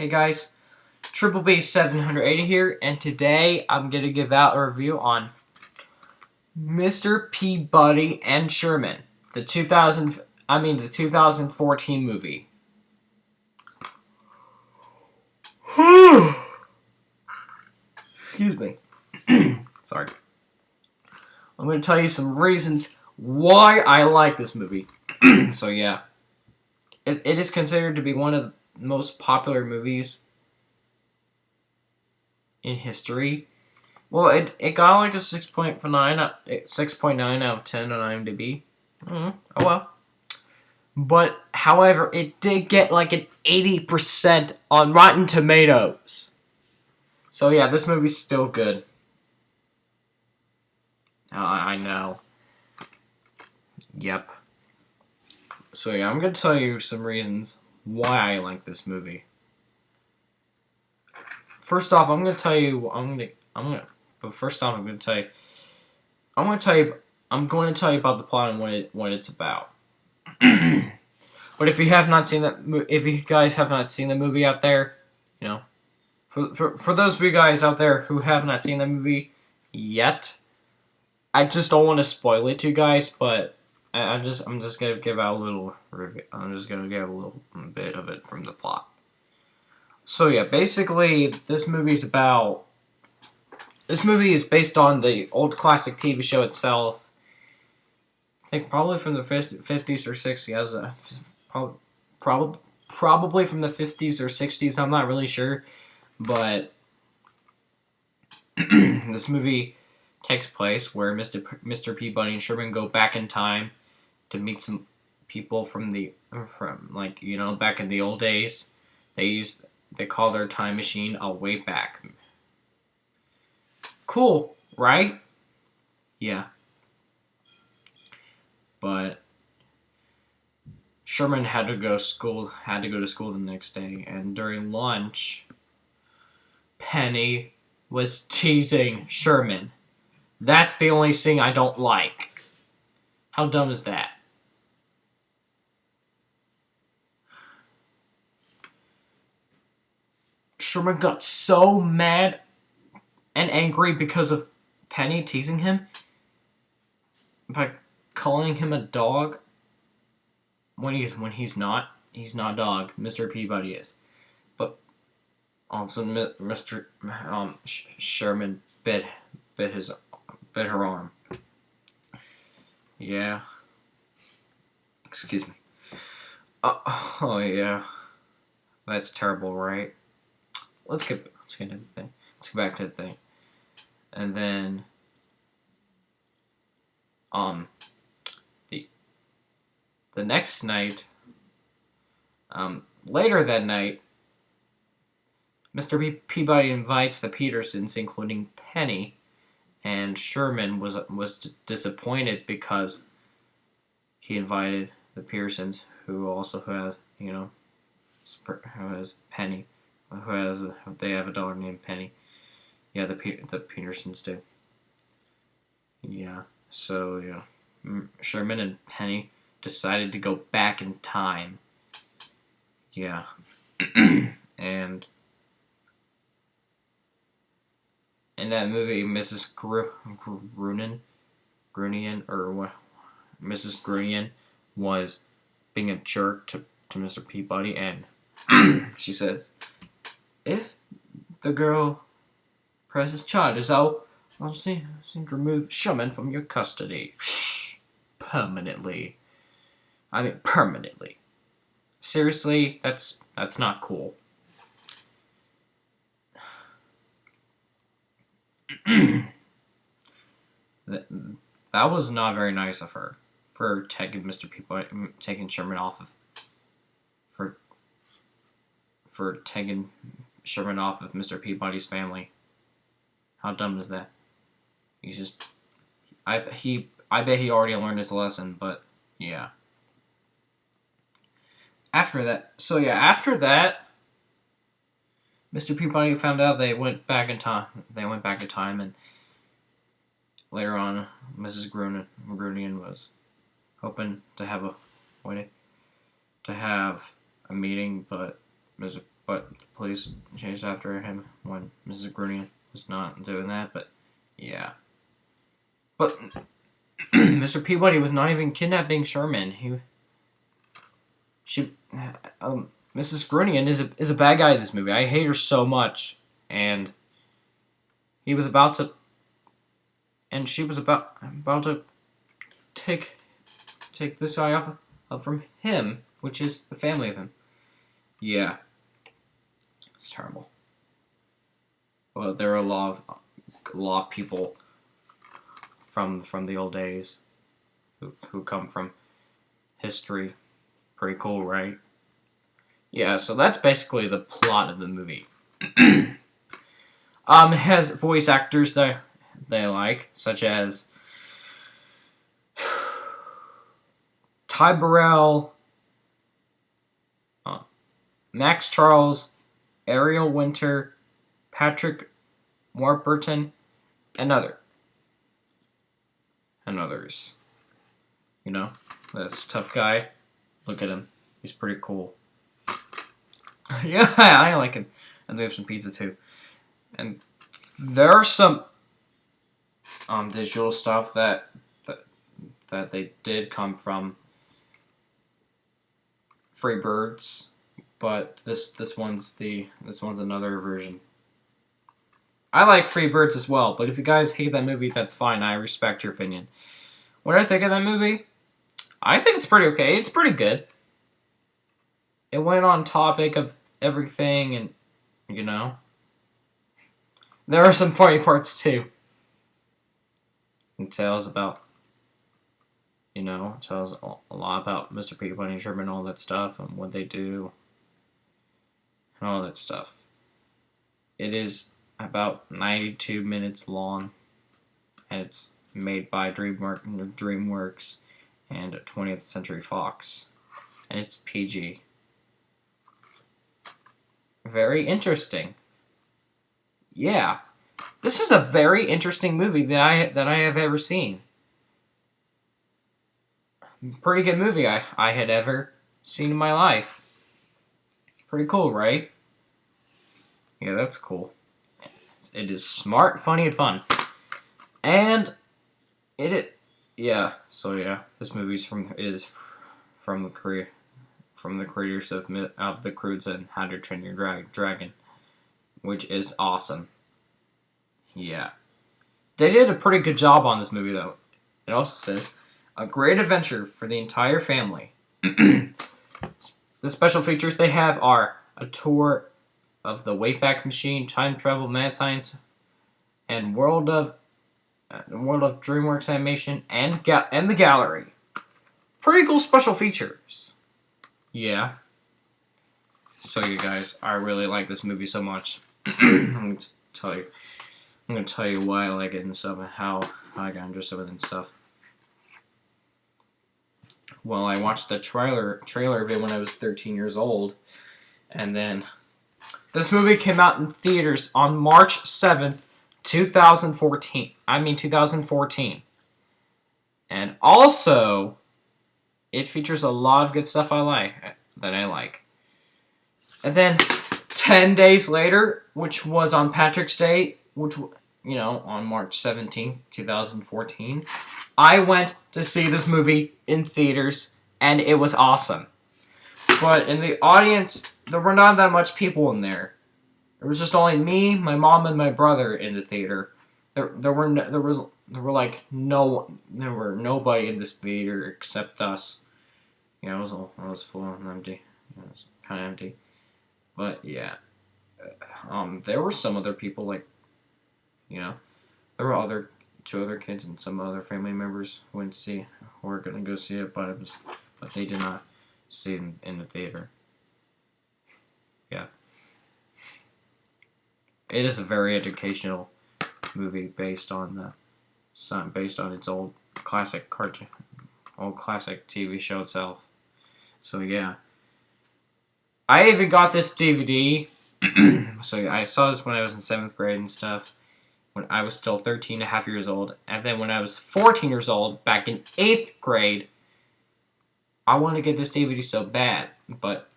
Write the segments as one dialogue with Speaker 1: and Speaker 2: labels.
Speaker 1: Hey guys, Triple B 780 here, and today I'm gonna give out a review on Mr. Peabody and Sherman, the 2014 movie. Excuse me. Sorry. I'm gonna tell you some reasons why I like this movie. So yeah, it is considered to be one of the most popular movies in history. Well, it got like a 6.9 out of 10 on IMDb. Oh well. But, however, it did get like an 80% on Rotten Tomatoes. So yeah, this movie's still good. I know. Yep. So yeah, I'm gonna tell you some reasons why I like this movie. First off, I'm gonna tell you about the plot and what it's about. But if you have not seen if you guys have not seen the movie out there, you know, for those of you guys out there who have not seen the movie yet, I just don't want to spoil it to you guys. But I'm just gonna give out a little review. I'm just gonna give a little bit of it from the plot. So yeah, basically, this movie is based on the old classic TV show itself. I think probably from the 50s or 60s. Probably from the 50s or 60s. I'm not really sure, but this movie takes place where Mr. Peabody and Sherman go back in time to meet some people from back in the old days. They call their time machine a Wayback. Cool, right? Yeah. But Sherman had to go to school the next day, and during lunch, Penny was teasing Sherman. That's the only thing I don't like. How dumb is that? Sherman got so mad and angry because of Penny teasing him by calling him a dog when he's not a dog. Mr. Peabody is, but also Mr. Sherman bit her arm. Yeah. Excuse me. Oh yeah, that's terrible, right? Let's get into the thing. Let's get back to the thing, and then the next night, later that night, Mr. Peabody invites the Petersons, including Penny, and Sherman was disappointed because he invited the Petersons, who has Penny, they have a daughter named Penny. Yeah, the Petersons do. Yeah, so yeah, Sherman and Penny decided to go back in time. Yeah, and in that movie, Mrs. Mrs. Grunion was being a jerk to Mr. Peabody, and she said, "If the girl presses charges, I'll see to remove Sherman from your custody permanently." I mean, permanently. Seriously, that's not cool. That was not very nice of her for taking Sherman off of Mr. Peabody's family. How dumb is that? I bet he already learned his lesson, but yeah. After that, Mr. Peabody found out they went back in time. And later on, Mrs. Grunion was hoping to have a meeting, but the police chased after him when Mrs. Grunion was not doing that, but yeah. But Mr. Peabody was not even kidnapping Sherman. Mrs. Grunion is a bad guy in this movie. I hate her so much, and he was about to, and she was about to take this guy off from him, which is the family of him. Yeah, it's terrible. Well, there are a lot of people from the old days who come from history. Pretty cool, right? Yeah, so that's basically the plot of the movie. It has voice actors that I like, such as Ty Burrell, Max Charles, Ariel Winter, Patrick Warburton, and others. You know, that's a tough guy. Look at him. He's pretty cool. Yeah, I like him. And they have some pizza too. And there are some digital stuff that they did come from Freebirds, but this one's another version. I like Freebirds as well, but if you guys hate that movie, that's fine. I respect your opinion. What I think of that movie, I think it's pretty okay. It's pretty good. It went on topic of everything, and you know, there are some funny parts too. It tells about, you know, it tells a lot about Mr. Peabody and Sherman and all that stuff and what they do and all that stuff. It is about 92 minutes long, and it's made by DreamWorks and 20th Century Fox, and it's PG. Very interesting. Yeah, this is a very interesting movie that I have ever seen. Pretty good movie I had ever seen in my life. Pretty cool, right? Yeah, that's cool. It is smart, funny, and fun. And yeah. So yeah, this movie's from the creators of the Croods and How to Train Your Dragon, which is awesome. Yeah, they did a pretty good job on this movie though. It also says a great adventure for the entire family. The special features they have are a tour of the Wayback Machine, time travel, mad science, and world of DreamWorks Animation and the gallery. Pretty cool special features. Yeah. So you guys, I really like this movie so much. I'm going to tell you why I like it and stuff, and how I got interested with it and stuff. Well, I watched the trailer of it when I was 13 years old, and then this movie came out in theaters on March 7th, 2014. 2014. And also, it features a lot of good stuff that I like. And then 10 days later, which was on Patrick's Day, on March 17th, 2014, I went to see this movie in theaters, and it was awesome. But in the audience, there were not that much people in there. There was just only me, my mom, and my brother in the theater. There were nobody in this theater except us. It was full and empty. It was kind of empty. But yeah, there were some other people there were two other kids and some other family members who were gonna go see it, but they did not see it in the theater. Yeah. It is a very educational movie based on its old classic TV show itself. So yeah, I even got this DVD. So I saw this when I was in 7th grade and stuff, when I was still 13 and a half years old. And then when I was 14 years old, back in 8th grade, I wanted to get this DVD so bad, but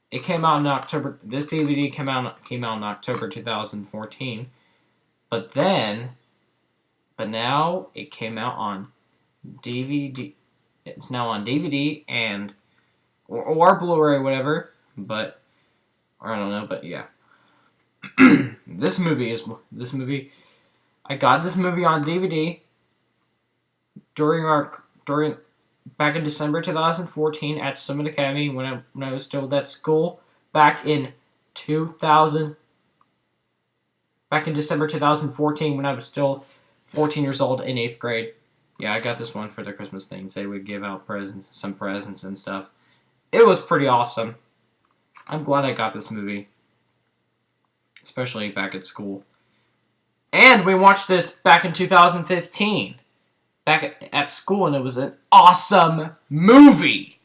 Speaker 1: It came out in October. This DVD came out in October 2014. But now it came out on DVD. It's now on DVD and or Blu-ray, whatever. But or I don't know. But yeah, this movie. I got this movie on DVD during back in December 2014 at Summit Academy when I was still at school back in December 2014 when I was still 14 years old in 8th grade. Yeah, I got this one for the Christmas things. They would give out some presents and stuff. It was pretty awesome. I'm glad I got this movie, especially back at school. And we watched this back in 2015. Back at school, and it was an awesome movie.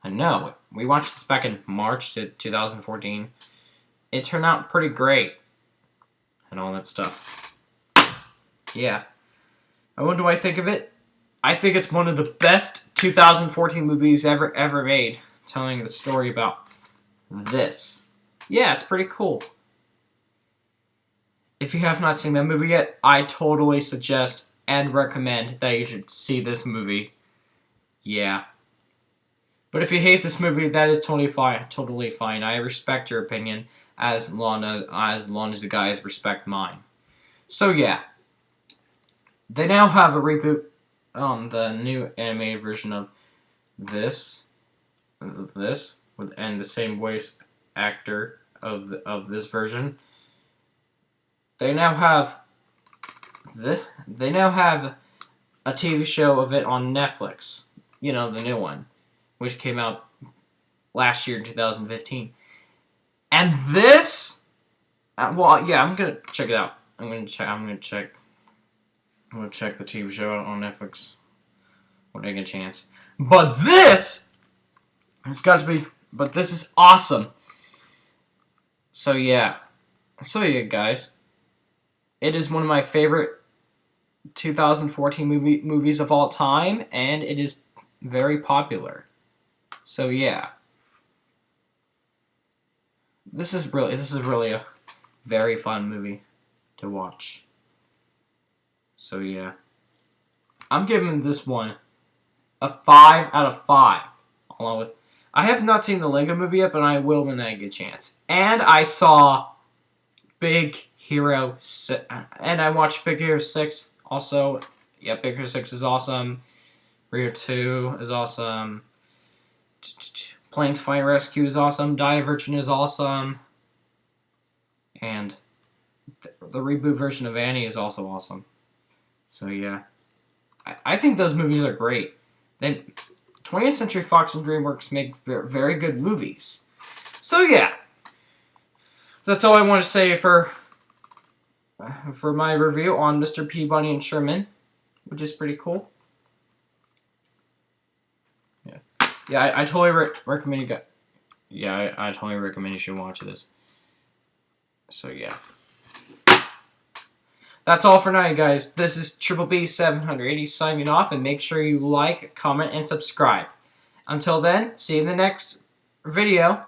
Speaker 1: I know. We watched this back in March 2014. It turned out pretty great. And all that stuff. Yeah. And what do I think of it? I think it's one of the best 2014 movies ever made. Telling the story about this. Yeah, it's pretty cool. If you have not seen that movie yet, I totally suggest and recommend that you should see this movie. Yeah. But if you hate this movie, that is totally fine. I respect your opinion as long as you guys respect mine. So yeah. They now have a reboot the new animated version of this and the same voice actor of this version. They now have a TV show of it on Netflix. You know, the new one, which came out last year in 2015. And this, well, yeah, I'm gonna check it out. I'm gonna check the TV show out on Netflix when I get a chance. But this this is awesome. So yeah, guys. It is one of my favorite 2014 movies of all time, and it is very popular. So yeah, this is really a very fun movie to watch. So yeah, I'm giving this one a 5 out of 5. Along with, I have not seen the Lego Movie yet, but I will when I get a chance. And I saw Big Hero 6, and I watched Big Hero 6 also. Yeah, Big Hero 6 is awesome. Rio 2 is awesome. Planes Fire Rescue is awesome. Divergent is awesome. And the reboot version of Annie is also awesome. So yeah, I think those movies are great. 20th Century Fox and DreamWorks make very good movies. So yeah, that's all I want to say for my review on Mr. Peabody and Sherman, which is pretty cool. Yeah, I totally recommend you guys. Yeah, I totally recommend you should watch this. So yeah. That's all for now, you guys. This is Triple B 780 signing off, and make sure you like, comment, and subscribe. Until then, see you in the next video.